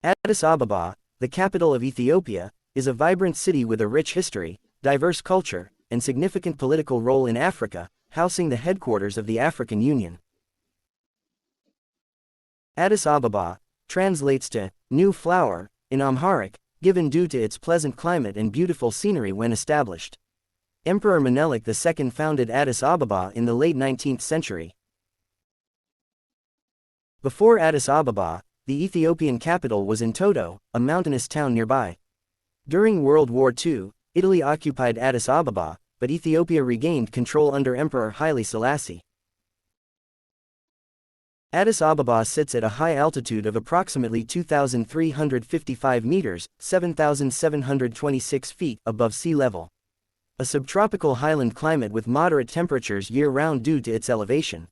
Addis Ababa, the capital of Ethiopia, is a vibrant city with a rich history, diverse culture, and significant political role in Africa, housing the headquarters of the African Union. Addis Ababa translates to new flower in Amharic, given due to its pleasant climate and beautiful scenery when established. Emperor Menelik II founded Addis Ababa in the late 19th century. Before Addis Ababa, the Ethiopian capital was in Todo, a mountainous town nearby. During World War II, Italy occupied Addis Ababa, but Ethiopia regained control under Emperor Haile Selassie. Addis Ababa sits at a high altitude of approximately 2,355 meters, 7,726 feet above sea level. A subtropical highland climate with moderate temperatures year-round due to its elevation.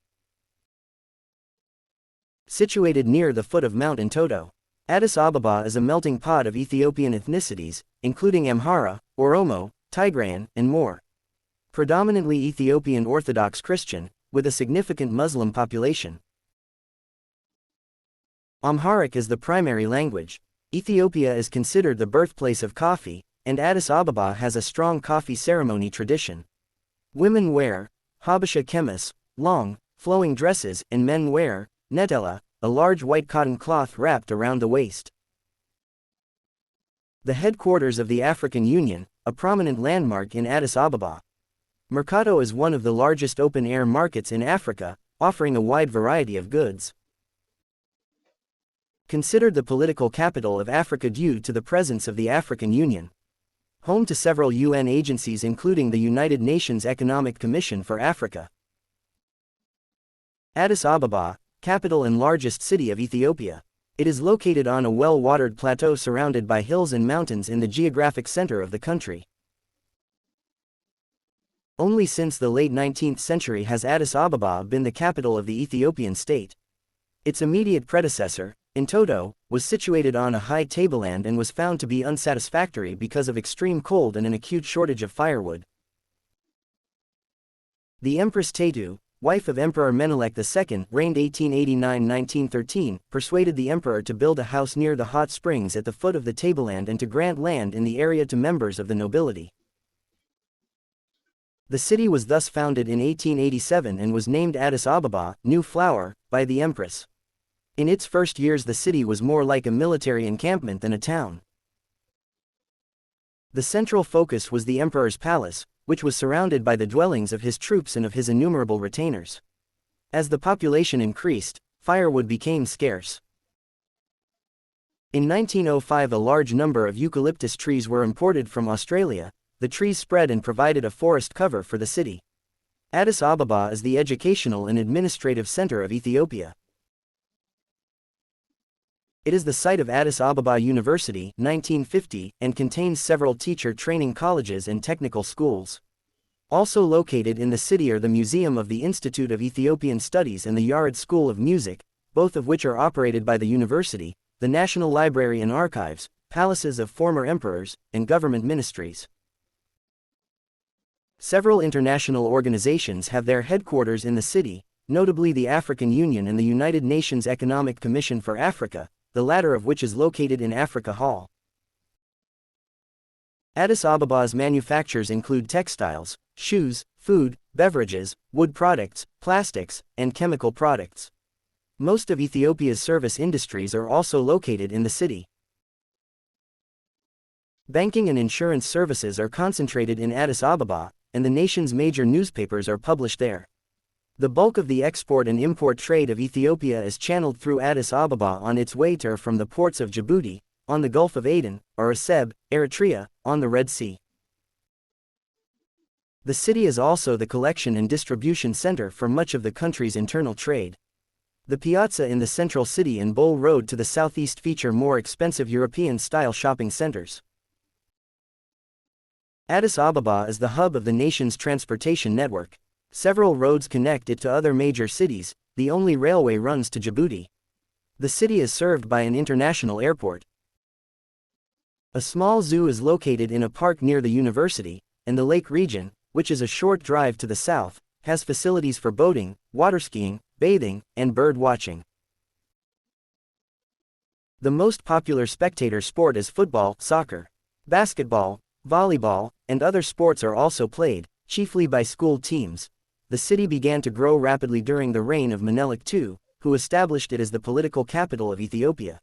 Situated near the foot of Mount Entoto, Addis Ababa is a melting pot of Ethiopian ethnicities, including Amhara, Oromo, Tigrayan, and more. Predominantly Ethiopian Orthodox Christian, with a significant Muslim population. Amharic is the primary language. Ethiopia is considered the birthplace of coffee, and Addis Ababa has a strong coffee ceremony tradition. Women wear Habesha kemis, long, flowing dresses, and men wear netela, a large white cotton cloth wrapped around the waist. The headquarters of the African Union, a prominent landmark in Addis Ababa. Mercato is one of the largest open-air markets in Africa, offering a wide variety of goods. Considered the political capital of Africa due to the presence of the African Union. Home to several UN agencies including the United Nations Economic Commission for Africa. Addis Ababa, capital and largest city of Ethiopia. It is located on a well-watered plateau surrounded by hills and mountains in the geographic center of the country. Only since the late 19th century has Addis Ababa been the capital of the Ethiopian state. Its immediate predecessor, Entoto, was situated on a high tableland and was found to be unsatisfactory because of extreme cold and an acute shortage of firewood. The Empress Tetu, wife of Emperor Menelik II, reigned 1889–1913, persuaded the emperor to build a house near the hot springs at the foot of the tableland and to grant land in the area to members of the nobility. The city was thus founded in 1887 and was named Addis Ababa, New Flower, by the empress. In its first years the city was more like a military encampment than a town. The central focus was the emperor's palace, which was surrounded by the dwellings of his troops and of his innumerable retainers. As the population increased, firewood became scarce. In 1905 a large number of eucalyptus trees were imported from Australia. The trees spread and provided a forest cover for the city. Addis Ababa is the educational and administrative center of Ethiopia. It is the site of Addis Ababa University, 1950, and contains several teacher training colleges and technical schools. Also located in the city are the Museum of the Institute of Ethiopian Studies and the Yared School of Music, both of which are operated by the university, the National Library and Archives, palaces of former emperors, and government ministries. Several international organizations have their headquarters in the city, notably the African Union and the United Nations Economic Commission for Africa, the latter of which is located in Africa Hall. Addis Ababa's manufactures include textiles, shoes, food, beverages, wood products, plastics, and chemical products. Most of Ethiopia's service industries are also located in the city. Banking and insurance services are concentrated in Addis Ababa, and the nation's major newspapers are published there. The bulk of the export and import trade of Ethiopia is channeled through Addis Ababa on its way to or from the ports of Djibouti, on the Gulf of Aden, or Aseb, Eritrea, on the Red Sea. The city is also the collection and distribution center for much of the country's internal trade. The piazza in the central city and Bole Road to the southeast feature more expensive European-style shopping centers. Addis Ababa is the hub of the nation's transportation network. Several roads connect it to other major cities. The only railway runs to Djibouti. The city is served by an international airport. A small zoo is located in a park near the university, and the lake region, which is a short drive to the south, has facilities for boating, water skiing, bathing, and bird watching. The most popular spectator sport is football, soccer. Basketball, volleyball, and other sports are also played, chiefly by school teams. The city began to grow rapidly during the reign of Menelik II, who established it as the political capital of Ethiopia.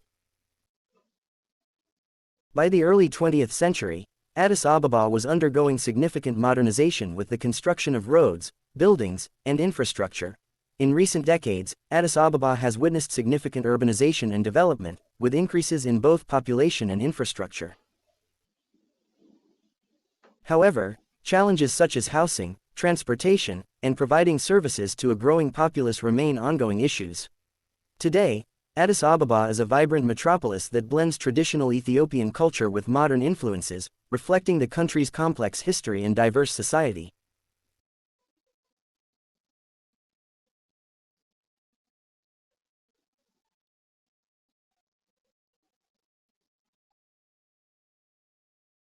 By the early 20th century, Addis Ababa was undergoing significant modernization with the construction of roads, buildings, and infrastructure. In recent decades, Addis Ababa has witnessed significant urbanization and development, with increases in both population and infrastructure. However, challenges such as housing, transportation, and providing services to a growing populace remain ongoing issues. Today, Addis Ababa is a vibrant metropolis that blends traditional Ethiopian culture with modern influences, reflecting the country's complex history and diverse society.